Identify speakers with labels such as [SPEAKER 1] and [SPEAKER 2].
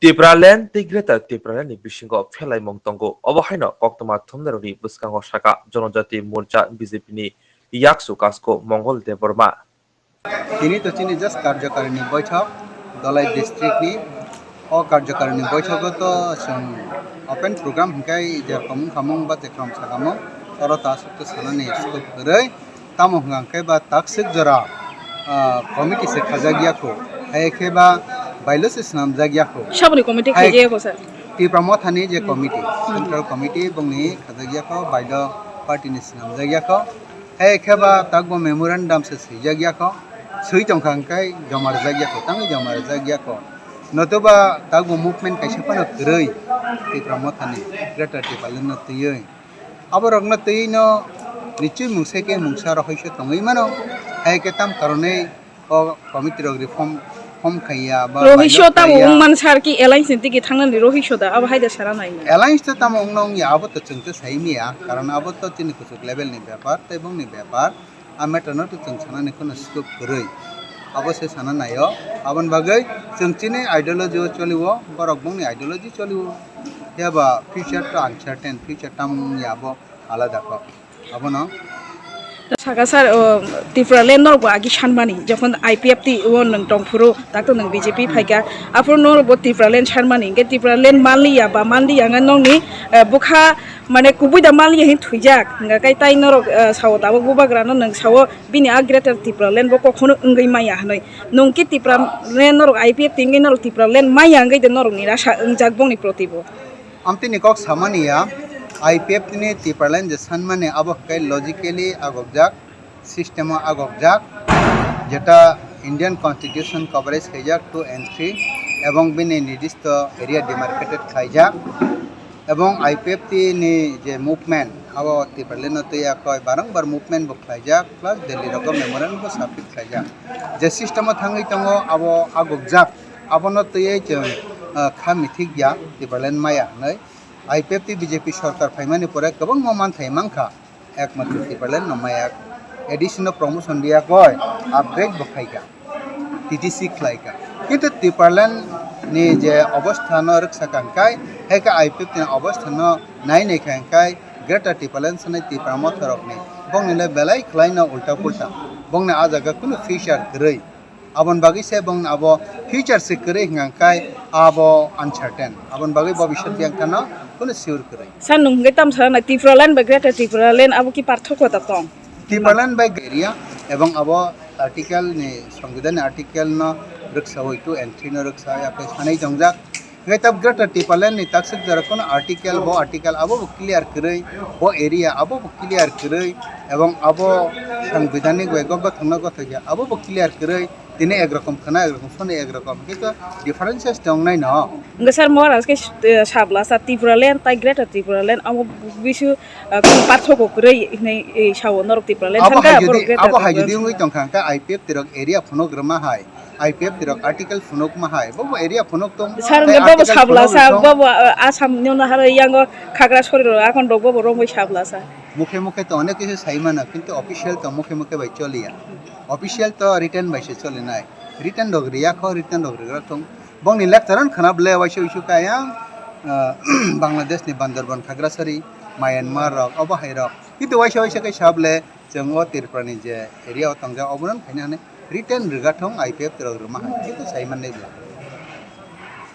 [SPEAKER 1] Tipralandni Greater Tipralandni bisingo phelai tongo obahaino koktoma thumnaroni bwskango saka Swrangchati Morcha BJP ni yaksu kasko Mangal Deborma
[SPEAKER 2] তিনি তো চিনি just কার্যকারিণী বৈঠক দলাই ডিস্ট্রিক্টনি ও কার্যকারিণী বৈঠকত open programme হিংকাই যে খামুং বা যে খাম সাকামো তর তাসুক সানানি স্কুপ করে তামো হিংকাই বা তাকসিক জরা কমিটি সে খাজা গিয়াখো হাইকে বা বাইলসে নাম জাগিয়াখো
[SPEAKER 3] সাবনি কমিটি খাজিয়াখো স্যার
[SPEAKER 2] টিপ্রা মথানি যে কমিটি সেন্ট্রাল কমিটি বংনি খাজা গিয়াখো বাইল পার্টিনি নাম জাগিয়াখো হাইকে বা তাকবো memorandum say জাগিয়াখো sui tong khang kai jamar jagya ko tang jamar jagya ko notoba tagu movement kaisa pana grei Tipra Mothani greater Tipralandni no tiyoi aborok no tiyoi no nichoi mungse ke mungsa ro hoise tongoi mano hai ke tam karone o committee ro reform khaiya ba
[SPEAKER 3] rohisho tam ungman sar ki alliance tiki thangnani rohisho da aba haida sara nai
[SPEAKER 2] alliance ta tam ongnong ya abo to chungte saimia karon abo to tini kusuk level ni byapar tebong ni byapar ametano to chungsana ni kono scope grei অবশ্যই সানা নাইও আবন বাগৈ চংচিনি ideology চলিব বরকবংনি ideology চলিব হেবা future তো uncertain future টাম ইয়াব আলাদা ক আবন
[SPEAKER 3] সাকা sir Tipraland nor bo agi sanmani যখন IPF ti won nang tongphuro tak to nang BJP phaika apro nor bo Tipraland sanmani ge Tipraland manliya ba manliya nga nongni bukha mane kubui da manliya hin thuijak nga kai tai nor sawo da bo bubagra no nang sawo bini a greater Tipraland bo kokhono ngai maya hanoi nongki Tipraland nor IPF tingi nor Tipraland maya ngai de nor ni rasa ungjak bongni protibo
[SPEAKER 2] amtini kok samaniya IPF ni Tipraland je sanmane abo kai logically agobjak system agobjak jeta Indian constitution coverage khaijak 2 and 3 ebong bini nidishto area demarcated khaijak ebong IPF ni je movement abo Tipraland no toya koi barangbar movement bo khaijak plus Delhi rokom memorandum bo submit khaijak je system thangai tongo abo agobjak abo no toye je khamithik ya Tipraland maya nei IPF BJP সরকার ফাইমানি পরে গোবাং মান থাইমাংখা একমাত্র Tipraland নমায়াক additional promotion দিয়া কয় upgrade বখাইকা TTC খাইকা কিন্তু Tipraland ni je অবস্থান রক্ষা কাঙ্কাই হেকা IPF ni অবস্থান নাই নাই কাঙ্কাই greater Tipraland সনে Tipra Mothorokni bongni belai khlaina ulta pulta bongni ajaga kuno future grei abon bagi se bong abo future se kare hingkai abo uncertain abon bagi bobishyot biang kana kono sure kare
[SPEAKER 3] san nung ge tam sara na Tipraland ba greater Tipraland abo ki parthokyo ta tong
[SPEAKER 2] Tipraland by area ebong abo article ni সংবিধান article no ruksa hoitu entry no ruksa ya pe sanai jongjak ngai tab greater Tipraland ni taksik jara kono article abo clear kare bo area abo clear kare ebong abo সংবিধানিক বৈগব্য thangna ko thaya abo clear kare তিনি একরকম খানা একরকম ফোনে একরকম কিন্তু differences দং নাই না
[SPEAKER 3] sir মোর আজকে সাবলা সা Tipraland তাই গ্রেটার Tipraland আমো বিশু পার্থক্য করে এই সাও নরক Tipraland থাকা
[SPEAKER 2] আবো হাই যদি ওই তংখাঙ্কা IPF তিরক এরিয়া ফোনোগ্রামা হাই IPF তিরক আর্টিকেল ফোনক মা হাই বব এরিয়া ফোনক তং
[SPEAKER 3] স্যার বব সাবলা সা বব আসাম নিউনা হার ইয়াঙ্গ খাগড়া শরীর এখন বব রমই সাবলা সা
[SPEAKER 2] মুখে মুখে তো অনেক কিছু সাইমানা কিন্তু অফিশিয়াল তো মুখে মুখে বাই চলিয়া অফিশিয়াল তো রিটার্ন বাইসে চলে নাই রিটার্ন ডগরিয়া খ রিটার্ন ডগরিয়া থং বংনি লেকচারন খানাবলে বাইসে ইস্যু কায়া বাংলাদেশ ni বান্দরবান খাগড়াছড়ি মায়ানমার রক অবহাই রক কিন্তু বাইসে বাইসে কাই সাবলে जों o Tiprani je area tangja obran khaina ne return রিগাথং IPF রগরমা কিন্তু সাইমান নাই